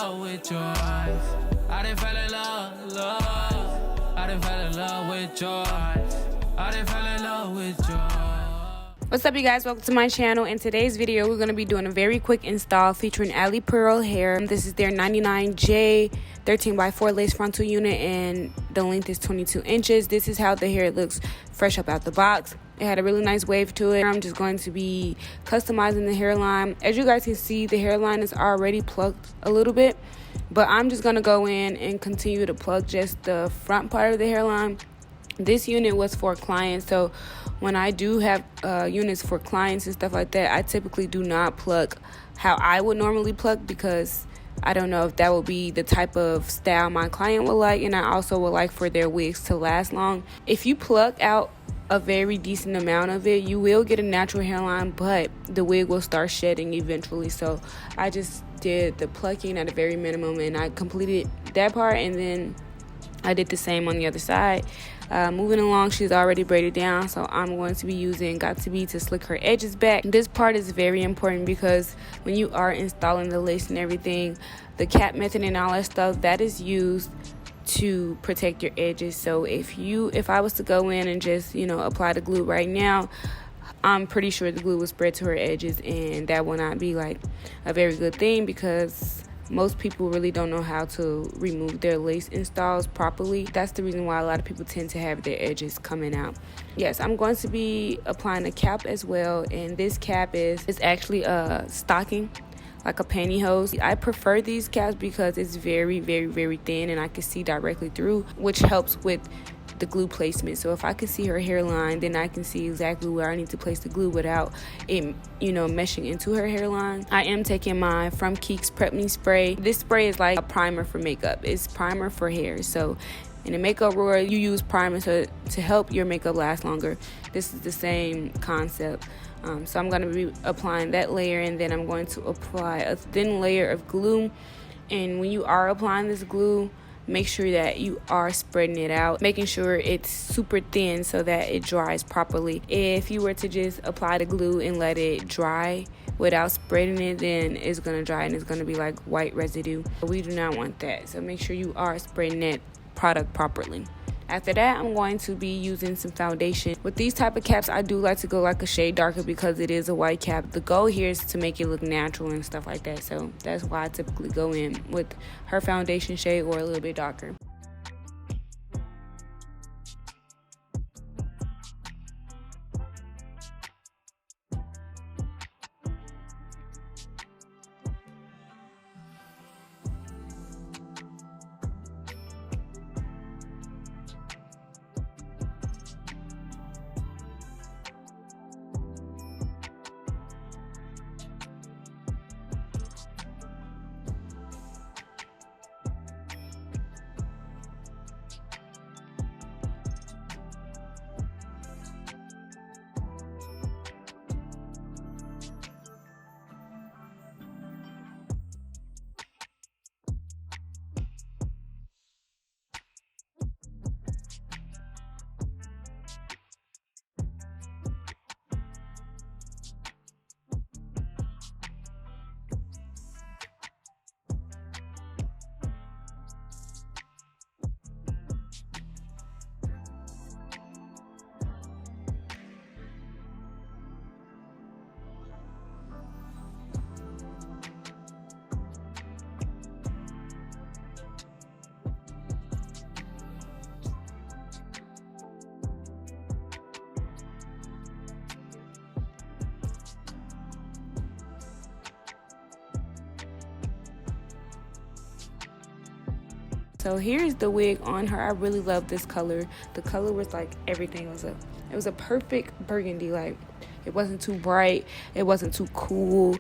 love with your eyes. I done fell in love. I done fell in love with your eyes. I done fell in love with your eyes. What's up, you guys? Welcome to my channel. In today's video, we're going to be doing a very quick install featuring Alipearl hair. This is their 99J 13x4 lace frontal unit, and the length is 22 inches. This is how the hair looks fresh up out the box. It had a really nice wave to it. I'm just going to be customizing the hairline. As you guys can see, the hairline is already plucked a little bit, but I'm just going to go in and continue to pluck just the front part of the hairline. This unit was for clients, so when I do have units for clients and stuff like that, I typically do not pluck how I would normally pluck, because I don't know if that would be the type of style my client would like, and I also would like for their wigs to last long. If you pluck out a very decent amount of it, you will get a natural hairline, but the wig will start shedding eventually. So I just did the plucking at a very minimum, and I completed that part, and then I did the same on the other side. Moving along, she's already braided down, so I'm going to be using Got2b to slick her edges back. This part is very important because when you are installing the lace and everything, the cap method and all that stuff, that is used to protect your edges. So if I was to go in and just, apply the glue right now, I'm pretty sure the glue will spread to her edges, and that will not be like a very good thing, because most people really don't know how to remove their lace installs properly. That's the reason why a lot of people tend to have their edges coming out. Yes, I'm going to be applying a cap as well, and this cap is actually a stocking, like a pantyhose. I prefer these caps because it's very, very, very thin, and I can see directly through, which helps with the glue placement. So if I can see her hairline, then I can see exactly where I need to place the glue without it, meshing into her hairline. I am taking my From Keeks Prep Me spray. This spray is like a primer for makeup. It's primer for hair. So in a makeup roller, you use primer to help your makeup last longer. This is the same concept. So I'm going to be applying that layer, and then I'm going to apply a thin layer of glue. And when you are applying this glue, make sure that you are spreading it out, making sure it's super thin so that it dries properly. If you were to just apply the glue and let it dry without spreading it, then it's going to dry and it's going to be like white residue. We do not want that, so make sure you are spreading that product properly. After that, I'm going to be using some foundation. With these type of caps, I do like to go like a shade darker because it is a white cap. The goal here is to make it look natural and stuff like that. So that's why I typically go in with her foundation shade or a little bit darker. So here's the wig on her. I really love this color. The color was like everything. It was a perfect burgundy. Like, it wasn't too bright, it wasn't too cool.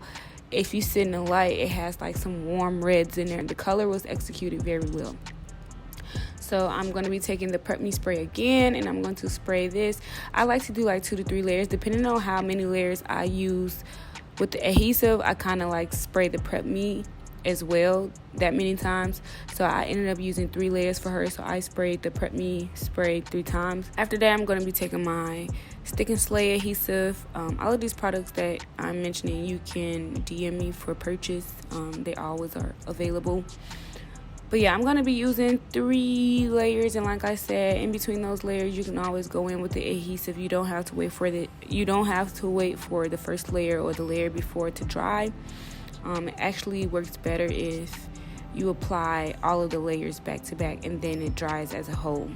If you sit in the light, it has like some warm reds in there. The color was executed very well. So I'm going to be taking the Prep Me spray again, and I'm going to spray this. I like to do like 2 to 3 layers depending on how many layers I use. With the adhesive, I kind of like spray the Prep Me as well that many times, so I ended up using 3 layers for her. So I sprayed the Prep Me spray 3 times. After that, I'm going to be taking my stick and slay adhesive. All of these products that I'm mentioning, you can DM me for purchase. They always are available. But yeah, I'm going to be using 3 layers, and like I said, in between those layers you can always go in with the adhesive. You don't have to wait for the first layer or the layer before to dry. It actually works better if you apply all of the layers back to back and then it dries as a whole.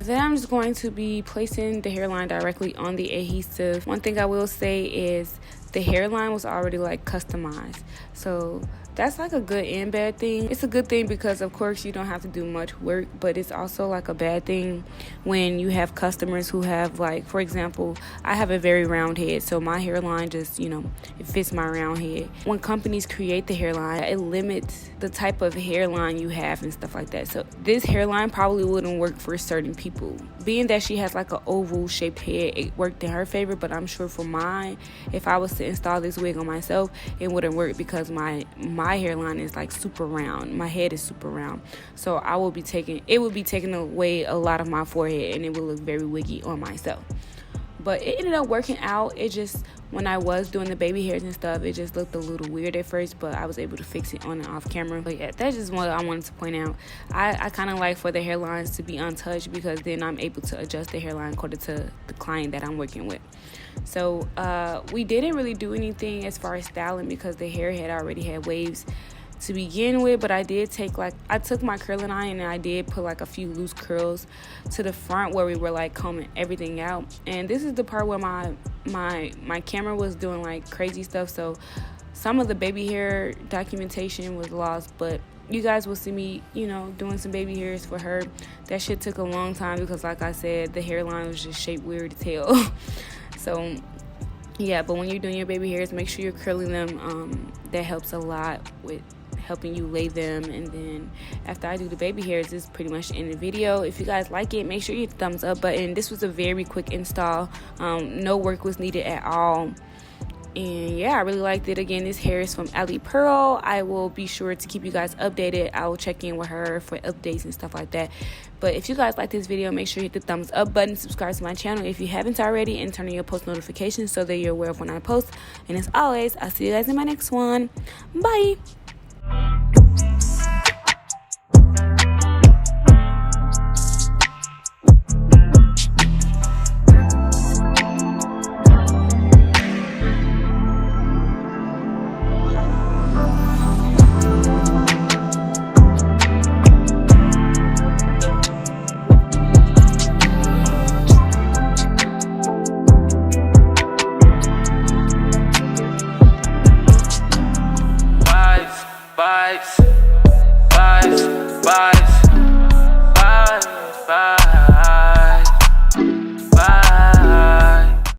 Then I'm just going to be placing the hairline directly on the adhesive. One thing I will say is the hairline was already like customized, so that's like a good and bad thing. It's a good thing because of course you don't have to do much work, but it's also like a bad thing when you have customers who have, like, for example, I have a very round head, so my hairline just, it fits my round head. When companies create the hairline, it limits the type of hairline you have and stuff like that. So this hairline probably wouldn't work for certain people. Being that she has like an oval shaped head, it worked in her favor, but I'm sure for mine, if I was to install this wig on myself, it wouldn't work because my hairline is like super round. My head is super round, so it would be taking away a lot of my forehead, and it would look very wiggy on myself. But it ended up working out. It just, when I was doing the baby hairs and stuff, it just looked a little weird at first, but I was able to fix it on and off camera. But yeah, that's just what I wanted to point out. I kind of like for the hairlines to be untouched because then I'm able to adjust the hairline according to the client that I'm working with. So we didn't really do anything as far as styling because the hair had already had waves to begin with, but I took my curling iron and I did put like a few loose curls to the front where we were like combing everything out. And this is the part where my camera was doing like crazy stuff, so some of the baby hair documentation was lost, but you guys will see me, doing some baby hairs for her. That shit took a long time because, like I said, the hairline was just shaped weird as hell. So yeah, but when you're doing your baby hairs, make sure you're curling them. That helps a lot with helping you lay them. And then after I do the baby hairs, this is pretty much the end of the video. If you guys like it, make sure you hit the thumbs up button. This was a very quick install. No work was needed at all. And yeah, I really liked it. Again, this hair is from Alipearl. I will be sure to keep you guys updated. I will check in with her for updates and stuff like that. But if you guys like this video, make sure you hit the thumbs up button, subscribe to my channel if you haven't already, and turn on your post notifications so that you're aware of when I post. And as always, I'll see you guys in my next one. Bye. Vibez, vibez, vibez.